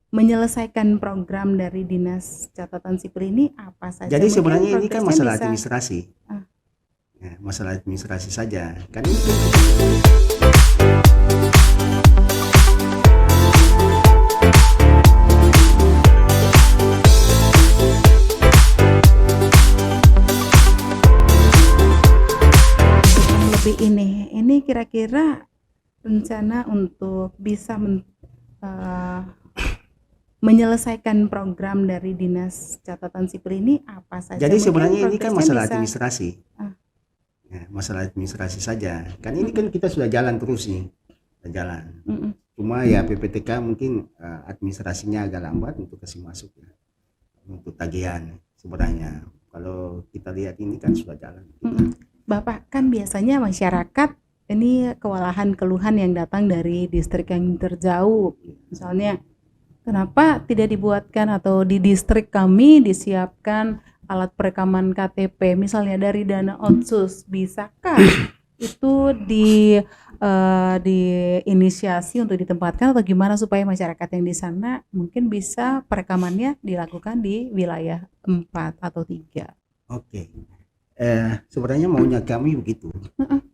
menyelesaikan program dari Dinas Catatan Sipil ini apa saja? Jadi Mungkin sebenarnya ini kan progresnya masalah bisa administrasi. ah, Ya, masalah administrasi saja. Kan ini kan yang lebih ini kira-kira rencana untuk bisa eh, menyelesaikan program dari Dinas Catatan Sipil ini apa saja? jadi Mungkin sebenarnya ini kan progresnya masalah bisa administrasi. ah, Ya, masalah administrasi saja. Kan ini mm-mm, kan kita sudah jalan terus nih. Sudah jalan. mm-mm. Cuma ya PPTK mungkin administrasinya agak lambat untuk kasih masuk ya. Untuk tagihan sebenarnya. Kalau kita lihat ini kan sudah jalan. Mm-mm. Bapak, kan biasanya masyarakat ini kewalahan keluhan yang datang dari distrik yang terjauh. Misalnya, kenapa tidak dibuatkan atau di distrik kami disiapkan alat perekaman KTP, misalnya dari dana otsus, bisakah itu diinisiasi untuk ditempatkan atau gimana supaya masyarakat yang di sana mungkin bisa perekamannya dilakukan di wilayah 4 atau 3? Oke. Sebenarnya maunya kami begitu. Heeh.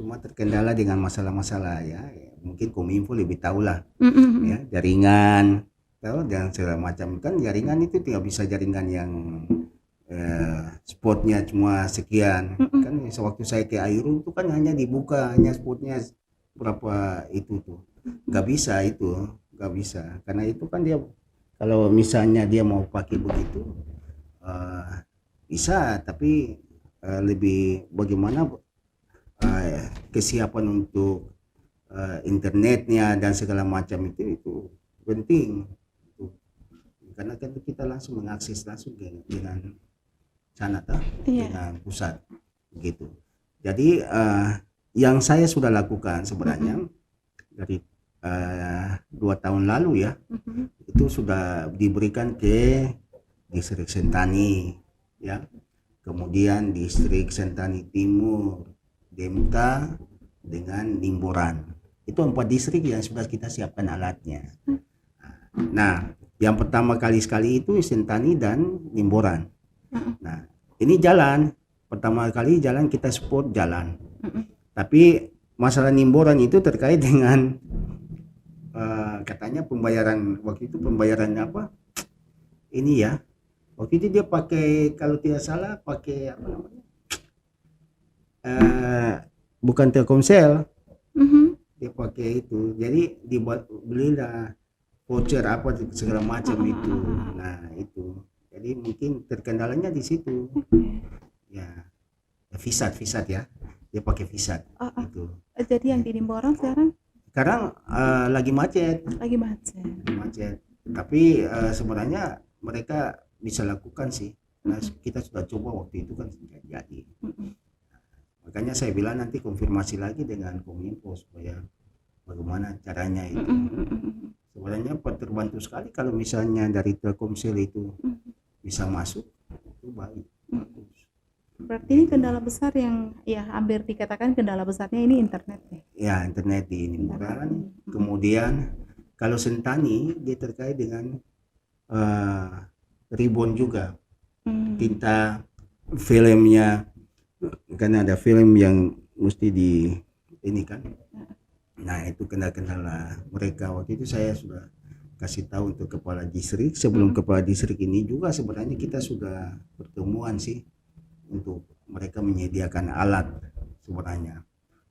Cuma terkendala dengan masalah-masalah ya. Mungkin Kominfo lebih tahu lah Mm-mm. ya, jaringan tahu dan segala macam. Kan jaringan itu tidak bisa jaringan yang spotnya cuma sekian. Mm-mm. Kan sewaktu saya ke Airu itu kan hanya dibuka hanya spotnya berapa itu tuh. Nggak bisa itu, nggak bisa. Karena itu kan dia kalau misalnya dia mau pakai begitu bisa, tapi lebih bagaimana kesiapan untuk internetnya dan segala macam itu penting. Karena kan kita langsung mengakses langsung dengan sana Iya. dengan pusat begitu. Jadi yang saya sudah lakukan sebenarnya dari 2 tahun lalu ya, Mhm. itu sudah diberikan ke distrik Sentani ya, kemudian distrik Sentani Timur, Demka dengan Limboran. Itu 4 distrik yang sudah kita siapkan alatnya. Nah, yang pertama sekali itu Sentani dan Limboran. Nah, ini jalan. Pertama kali jalan kita support jalan. Tapi masalah Limboran itu terkait dengan katanya pembayaran waktu itu pembayaran apa? Ini ya. Waktu itu dia pakai kalau tidak salah pakai apa namanya? Bukan Telkomsel. Mhm. Dia pakai itu. Jadi dibuat belilah voucher apa segala macam itu. Nah, itu. Jadi mungkin terkendalanya di situ. Ya, visat ya. Dia pakai visat itu. Jadi yang di Limborong sekarang Sekarang lagi macet. lagi macet. Tapi sebenarnya mereka bisa lakukan sih. Nah, kita sudah coba waktu itu kan tidak jadi. Makanya saya bilang nanti konfirmasi lagi dengan Kominfo supaya bagaimana caranya itu. Sebenarnya terbantu sekali kalau misalnya dari Telkomsel itu bisa masuk, itu baik. Berarti ini kendala besar yang ya hampir dikatakan kendala besarnya ini internet ya. Ya, internet di Limboran. Kemudian kalau Sentani dia terkait dengan ribbon juga. Tinta filmnya kan ada film yang mesti di ini kan. Nah, itu kendala mereka. Waktu itu saya sudah kasih tahu untuk kepala distrik. Sebelum kepala distrik ini juga sebenarnya kita sudah pertemuan sih untuk mereka menyediakan alat sebenarnya.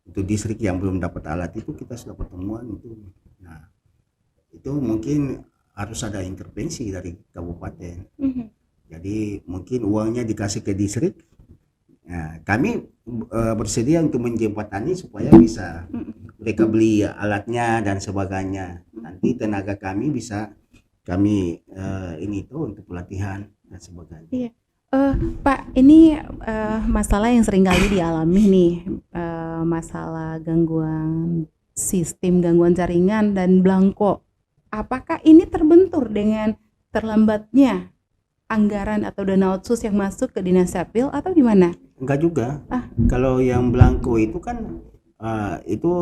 Untuk distrik yang belum dapat alat itu kita sudah pertemuan itu. Nah, itu mungkin harus ada intervensi dari kabupaten. Jadi mungkin uangnya dikasih ke distrik. Nah, kami bersedia untuk menjembatani supaya bisa mereka beli alatnya dan sebagainya. Nanti tenaga kami bisa kami ini tuh untuk pelatihan dan sebagainya. Iya. Pak, ini masalah yang sering kali dialami nih, masalah gangguan sistem, gangguan jaringan dan belangko. Apakah ini terbentur dengan terlambatnya anggaran atau dana otsus yang masuk ke Dinas Dapil atau gimana? Enggak juga. Kalau yang belangko itu kan itu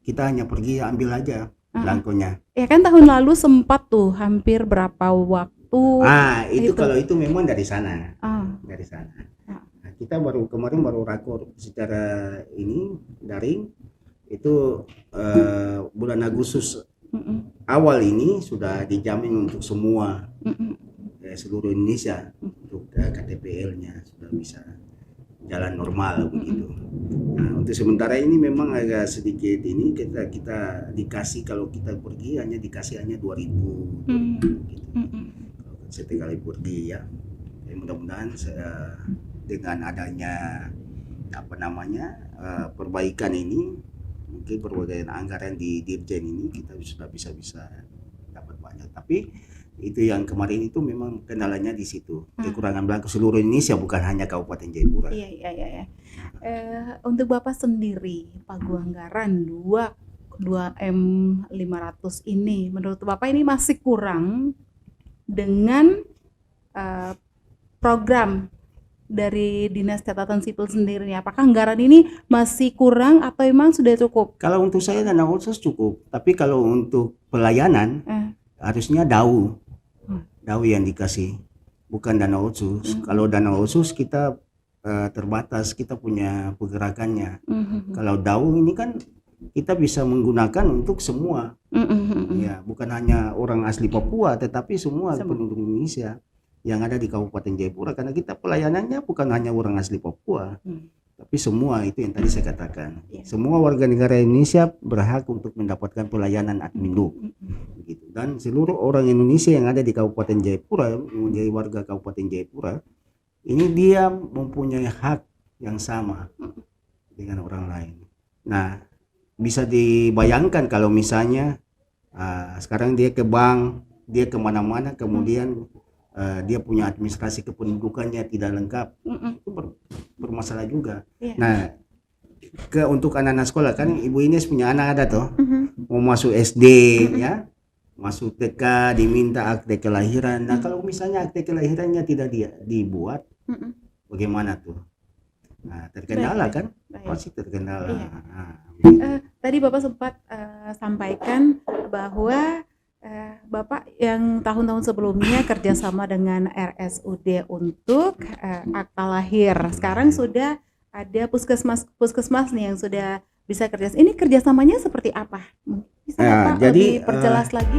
kita hanya pergi ambil aja. belangkonya. Ya kan tahun lalu sempat tuh hampir berapa waktu. Itu itu. kalau itu memang dari sana. Ah, Dari sana. ah, Nah, kita kemarin baru rakor secara ini daring itu bulan Agustus mm-mm, awal ini sudah dijamin untuk semua mm-mm, seluruh Indonesia untuk KTPL-nya sudah bisa jalan normal begitu. Nah, untuk sementara ini memang agak sedikit ini kita dikasih kalau kita pergi hanya dikasih hanya 2000 gitu. Kalau setiap kali pergi ya. Mudah-mudahan dengan adanya apa namanya perbaikan ini mungkin perbaikan anggaran di Dirjen ini kita sudah bisa dapat banyak. Tapi itu yang kemarin itu memang kendalanya di situ, kekurangan belangko seluruh Indonesia bukan hanya Kabupaten Jayapura. Iya. Untuk Bapak sendiri Paguanggaran 2M 500 ini menurut Bapak ini masih kurang dengan program dari Dinas Catatan Sipil sendiri. Apakah anggaran ini masih kurang atau memang sudah cukup? Kalau untuk saya dana otsus cukup, tapi kalau untuk pelayanan harusnya DAU yang dikasih, bukan dana otsus. Kalau dana otsus kita terbatas, kita punya pergerakannya. Kalau DAU ini kan kita bisa menggunakan untuk semua, ya bukan hanya orang asli Papua, tetapi semua penduduk Indonesia yang ada di Kabupaten Jayapura, karena kita pelayanannya bukan hanya orang asli Papua, tapi semua. Itu yang tadi saya katakan, semua warga negara Indonesia berhak untuk mendapatkan pelayanan admin begitu. Dan seluruh orang Indonesia yang ada di Kabupaten Jayapura, menjadi warga Kabupaten Jayapura, ini dia mempunyai hak yang sama dengan orang lain. Nah, bisa dibayangkan kalau misalnya sekarang dia ke bank, dia kemana-mana, kemudian dia punya administrasi kependudukannya tidak lengkap, itu bermasalah juga. Nah, untuk anak-anak sekolah kan Ibu Ines punya anak ada toh, mau masuk SD ya, masuk TK diminta akte kelahiran. Nah, kalau misalnya akte kelahirannya tidak dibuat, bagaimana tuh? Nah, terkendala kan? Pasti terkendala. Tadi Bapak sempat sampaikan bahwa Bapak yang tahun-tahun sebelumnya kerjasama dengan RSUD untuk akta lahir. Sekarang sudah ada puskesmas nih yang sudah bisa kerja. Ini kerjasamanya seperti apa? Bisa Bapak jadi lebih perjelas lagi?